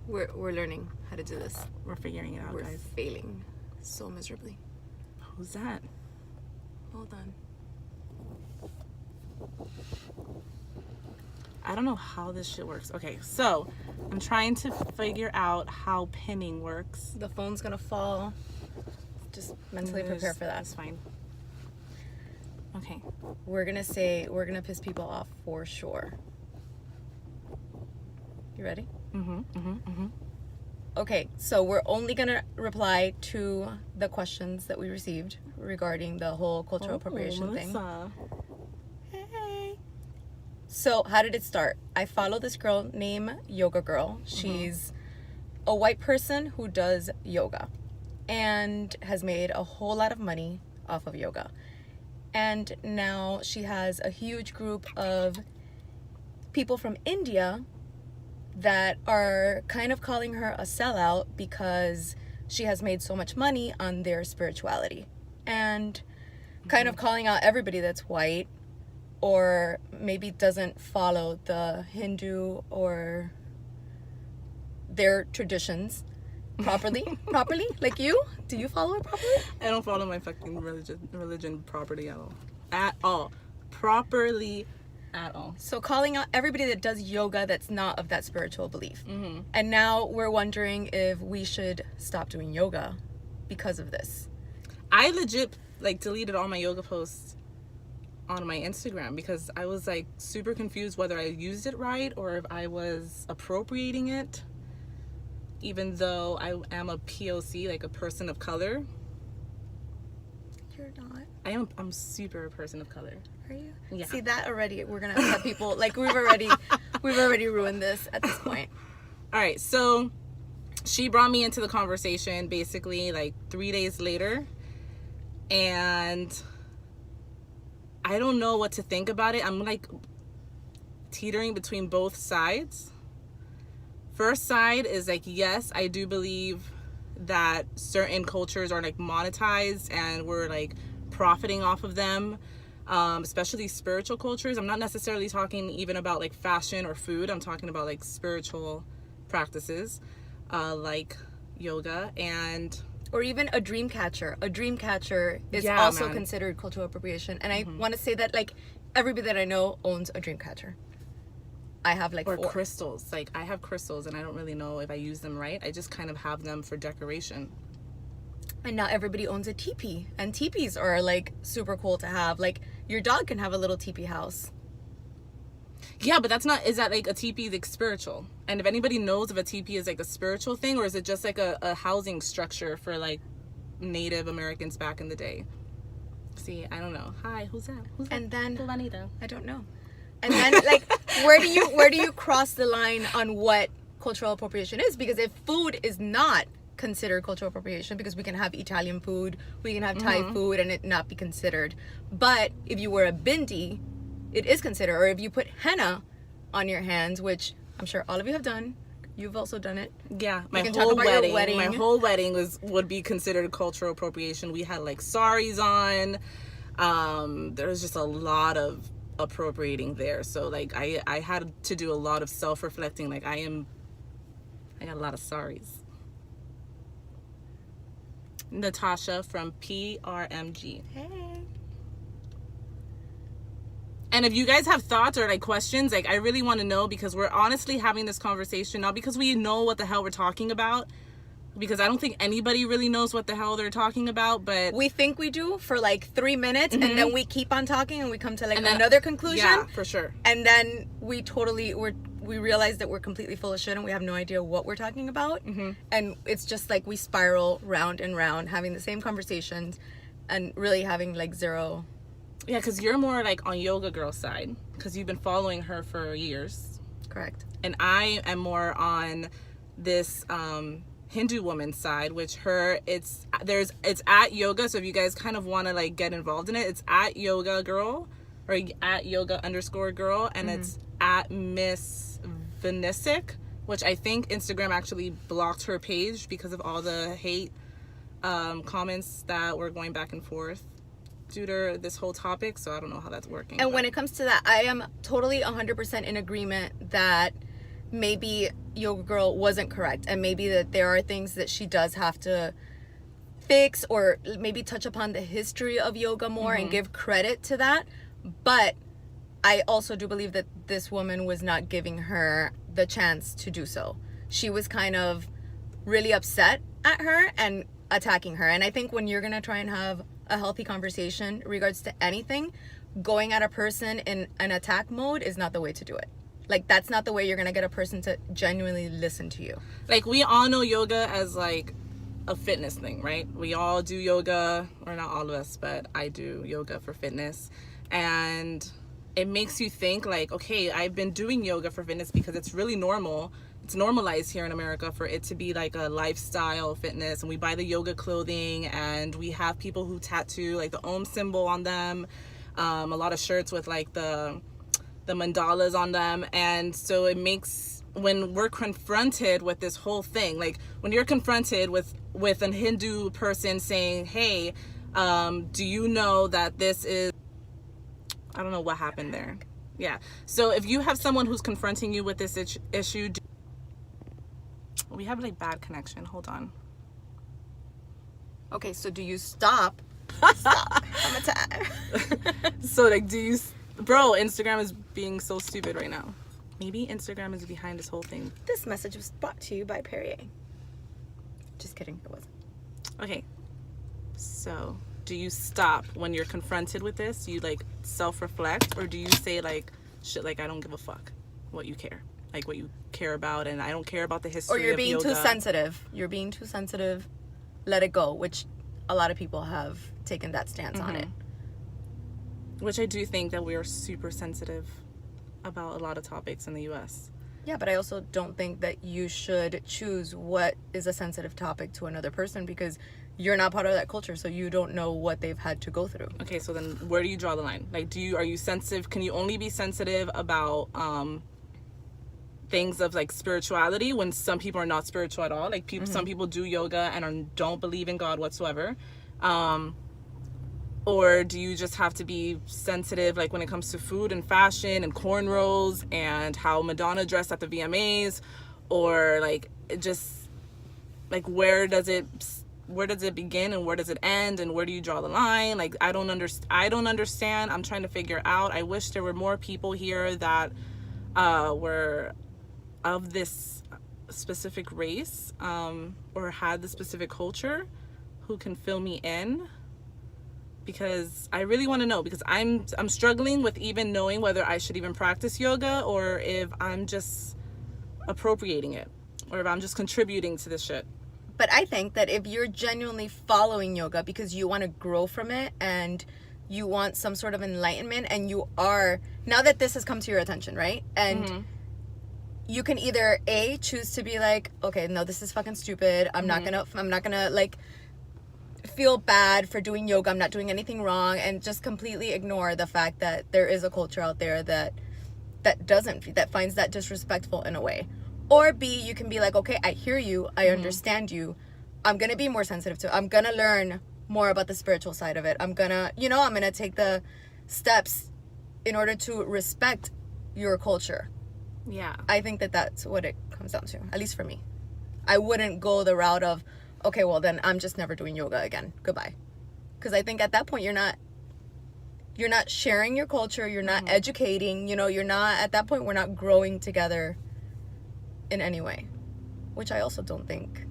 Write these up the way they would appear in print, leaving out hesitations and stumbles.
We're learning how to do this. We're figuring it out, We're guys. failing so miserably. Who's that? Hold on. I don't know how this shit works. Okay, so I'm trying to figure out how pinning works. The phone's gonna fall. Just mentally prepare for that. That's fine. Okay. We're gonna piss people off for sure. You ready? Okay, so we're only gonna reply to the questions that we received regarding the whole cultural appropriation thing. Hey. So how did it start? I follow this girl named Yoga Girl. She's a white person who does yoga and has made a whole lot of money off of yoga. And now she has a huge group of people from India that are kind of calling her a sellout because she has made so much money on their spirituality, and kind of calling out everybody that's white or maybe doesn't follow the Hindu or their traditions properly. Like you? Do you follow it properly? I don't follow my fucking religion properly at all. Properly at all. So calling out everybody that does yoga that's not of that spiritual belief. And now we're wondering if we should stop doing yoga because of this. I legit deleted all my yoga posts on my Instagram because I was super confused whether I used it right or if I was appropriating it, even though I am a POC, a person of color. You're not. I'm super a person of color. Are you? Yeah. See, that already, we're gonna upset people. We've already ruined this at this point. All right, so she brought me into the conversation basically 3 days later, and I don't know what to think about it. I'm teetering between both sides. First side is yes, I do believe that certain cultures are monetized and we're profiting off of them. Especially spiritual cultures. I'm not necessarily talking even about fashion or food. I'm talking about spiritual practices like yoga or even a dream catcher. A dream catcher is also considered cultural appropriation. And I want to say that everybody that I know owns a dream catcher. I have or 4 crystals. I have crystals and I don't really know if I use them right. I just kind of have them for decoration. And now everybody owns a teepee, and teepees are super cool to have. Your dog can have a little teepee house. Yeah, but that's not, is that a teepee spiritual? And if anybody knows if a teepee is a spiritual thing, or is it just a housing structure for Native Americans back in the day? See, I don't know. Hi, who's that? And then Fulanita. I don't know. And then where do you cross the line on what cultural appropriation is? Because if food is not considered cultural appropriation, because we can have Italian food, we can have Thai food, and it not be considered. But if you wear a bindi, it is considered. Or if you put henna on your hands, which I'm sure all of you have done, you've also done it. Yeah, my whole wedding would be considered cultural appropriation. We had saris on. There was just a lot of appropriating there. So I had to do a lot of self-reflecting. I got a lot of saris. Natasha from PRMG. Hey. And if you guys have thoughts or questions, I really want to know, because we're honestly having this conversation not because we know what the hell we're talking about, because I don't think anybody really knows what the hell they're talking about, but we think we do for 3 minutes, and then we keep on talking and we come to another conclusion. Yeah, for sure. And then we realize that we're completely full of shit and we have no idea what we're talking about. And it's just we spiral round and round, having the same conversations and really having zero. Yeah, because you're more on Yoga Girl side, because you've been following her for years. Correct. And I am more on this Hindu woman side, which it's at yoga. So if you guys kind of want to get involved in it, it's at Yoga Girl or at yoga_girl, and it's at Miss Vanisic, which I think Instagram actually blocked her page because of all the hate comments that were going back and forth due to this whole topic. So I don't know how that's working. And when it comes to that, I am totally 100% in agreement that maybe Yoga Girl wasn't correct, and maybe that there are things that she does have to fix, or maybe touch upon the history of yoga more and give credit to that. But I also do believe that this woman was not giving her the chance to do so. She was kind of really upset at her and attacking her. And I think when you're going to try and have a healthy conversation in regards to anything, going at a person in an attack mode is not the way to do it. Like, that's not the way you're going to get a person to genuinely listen to you. Like, we all know yoga as, like, a fitness thing, right? We all do yoga, or not all of us, but I do yoga for fitness. And it makes you think, like, okay, I've been doing yoga for fitness because it's really normal. It's normalized here in America for it to be like a lifestyle fitness, and we buy the yoga clothing, and we have people who tattoo like the Om symbol on them, a lot of shirts with like the mandalas on them. And so it makes, when we're confronted with this whole thing, like when you're confronted with a Hindu person saying, hey, do you know that this is, I don't know what happened there. Yeah. So if you have someone who's confronting you with this issue, we have like bad connection. Hold on. Okay, so do you stop? Stop. I'm a time. So like, do you, bro, Instagram is being so stupid right now. Maybe Instagram is behind this whole thing. This message was brought to you by Perrier. Just kidding, it wasn't. Okay. So do you stop when you're confronted with this? Do you like self-reflect, or do you say like, shit, like I don't give a fuck what you care? Like what you care about, and I don't care about the history of yoga. Or you're being too sensitive. You're being too sensitive. Let it go, which a lot of people have taken that stance on it. Which I do think that we are super sensitive about a lot of topics in the U.S. Yeah, but I also don't think that you should choose what is a sensitive topic to another person, because you're not part of that culture, so you don't know what they've had to go through. Okay, so then where do you draw the line? Like, are you sensitive? Can you only be sensitive about things of like spirituality when some people are not spiritual at all? Like some people do yoga and don't believe in God whatsoever. Or do you just have to be sensitive like when it comes to food and fashion and cornrows and how Madonna dressed at the VMAs, or like it just like where does it begin and where does it end, and where do you draw the line? Like I don't understand. I'm trying to figure out. I wish there were more people here that were of this specific race or had the specific culture who can fill me in, because I really want to know, because I'm struggling with even knowing whether I should even practice yoga, or if I'm just appropriating it, or if I'm just contributing to this shit. But I think that if you're genuinely following yoga because you want to grow from it and you want some sort of enlightenment, and you are, now that this has come to your attention, right? And you can either choose to be like, okay, no, this is fucking stupid. I'm not gonna like feel bad for doing yoga. I'm not doing anything wrong, and just completely ignore the fact that there is a culture out there that finds that disrespectful in a way. Or B, you can be like, okay, I hear you, I understand you. I'm gonna be more sensitive to it. I'm gonna learn more about the spiritual side of it. I'm gonna take the steps in order to respect your culture. Yeah. I think that that's what it comes down to, at least for me. I wouldn't go the route of, okay, well then I'm just never doing yoga again. Goodbye. Because I think at that point you're not sharing your culture, you're not educating, you're not, at that point we're not growing together in any way, which I also don't think.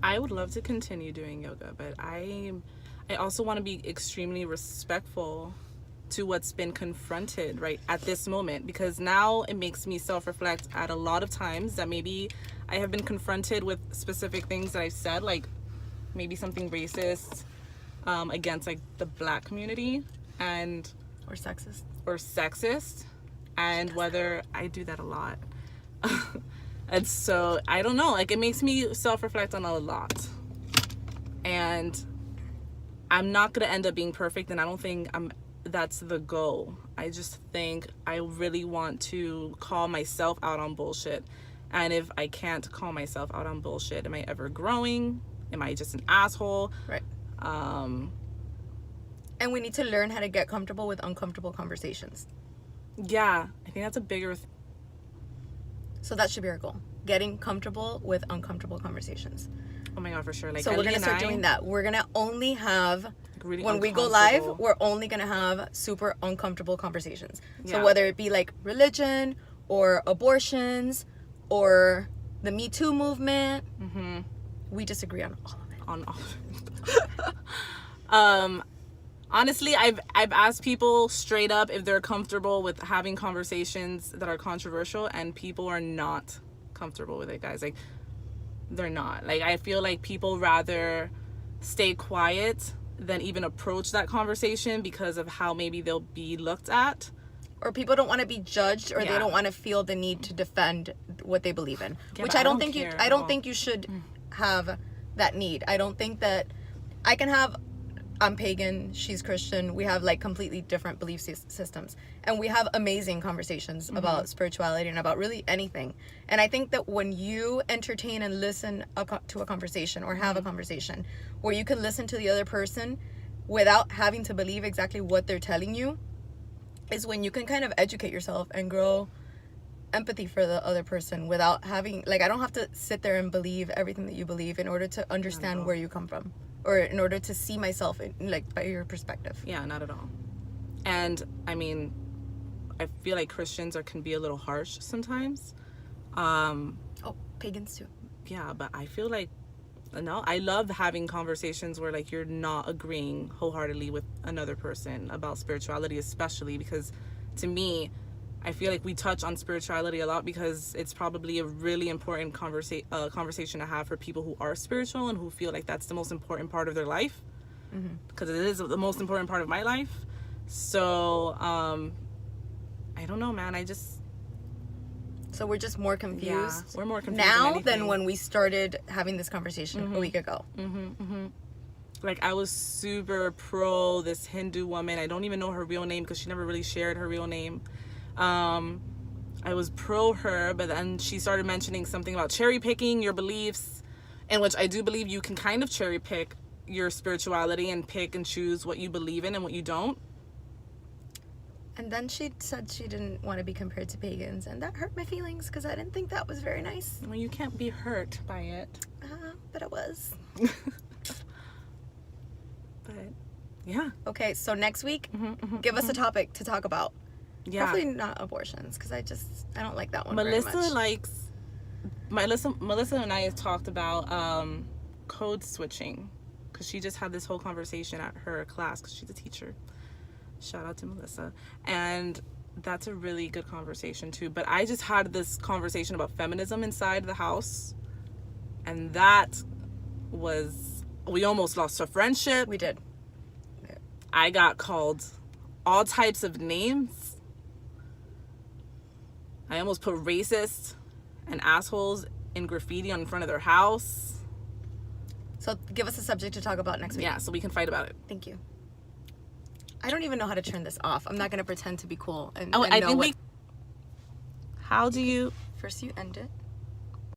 I would love to continue doing yoga, but I also want to be extremely respectful to what's been confronted right at this moment, because now it makes me self-reflect at a lot of times that maybe I have been confronted with specific things that I've said, like maybe something racist against like the Black community or sexist, and whether I do that a lot. And so I don't know, like it makes me self-reflect on a lot, and I'm not gonna end up being perfect, and I don't think that's the goal. I just think I really want to call myself out on bullshit, and if I can't call myself out on bullshit, am I ever growing? Am I just an asshole? Right. And we need to learn how to get comfortable with uncomfortable conversations. Yeah, I think that's a bigger So that should be our goal. Getting comfortable with uncomfortable conversations. Oh my God, for sure. Like, so we're going to start doing that. We're going to only have, really when we go live, we're only going to have super uncomfortable conversations. So whether it be like religion or abortions or the Me Too movement, we disagree on all of it. On all of it. Honestly, I've asked people straight up if they're comfortable with having conversations that are controversial, and people are not comfortable with it, guys. Like, they're not. Like, I feel like people rather stay quiet than even approach that conversation because of how maybe they'll be looked at. Or people don't want to be judged, or they don't want to feel the need to defend what they believe in. Which I don't think you should have that need. I don't think that I can have, I'm pagan, she's Christian, we have like completely different belief systems, and we have amazing conversations about spirituality and about really anything. And I think that when you entertain and listen to a conversation, or have a conversation where you can listen to the other person without having to believe exactly what they're telling you, is when you can kind of educate yourself and grow empathy for the other person without having, like, I don't have to sit there and believe everything that you believe in order to understand where you come from, or in order to see myself in, like, by your perspective. Yeah, not at all. And I mean, I feel like Christians can be a little harsh sometimes. Pagans too. Yeah, but I feel like, no, I love having conversations where, like, you're not agreeing wholeheartedly with another person about spirituality, especially because, to me, I feel like we touch on spirituality a lot because it's probably a really important conversation to have for people who are spiritual and who feel like that's the most important part of their life, because it is the most important part of my life. So I don't know, man. So we're just more confused. Yeah, we're more confused now than when we started having this conversation a week ago. Like, I was super pro this Hindu woman. I don't even know her real name because she never really shared her real name. I was pro her, but then she started mentioning something about cherry picking your beliefs, in which I do believe you can kind of cherry pick your spirituality and pick and choose what you believe in and what you don't. And then she said she didn't want to be compared to pagans, and that hurt my feelings because I didn't think that was very nice. Well, you can't be hurt by it. But it was. But yeah. Okay, so next week, give us a topic to talk about. Yeah. Hopefully not abortions, because I don't like that one Melissa very much. Melissa and I have talked about code switching, because she just had this whole conversation at her class, because she's a teacher. Shout out to Melissa. And that's a really good conversation too. But I just had this conversation about feminism inside the house, and that was, we almost lost a friendship. We did. I got called all types of names. I almost put racist and assholes in graffiti in front of their house. So give us a subject to talk about next week. Yeah, so we can fight about it. Thank you. I don't even know how to turn this off. I'm not going to pretend to be cool. How do you... First you end it.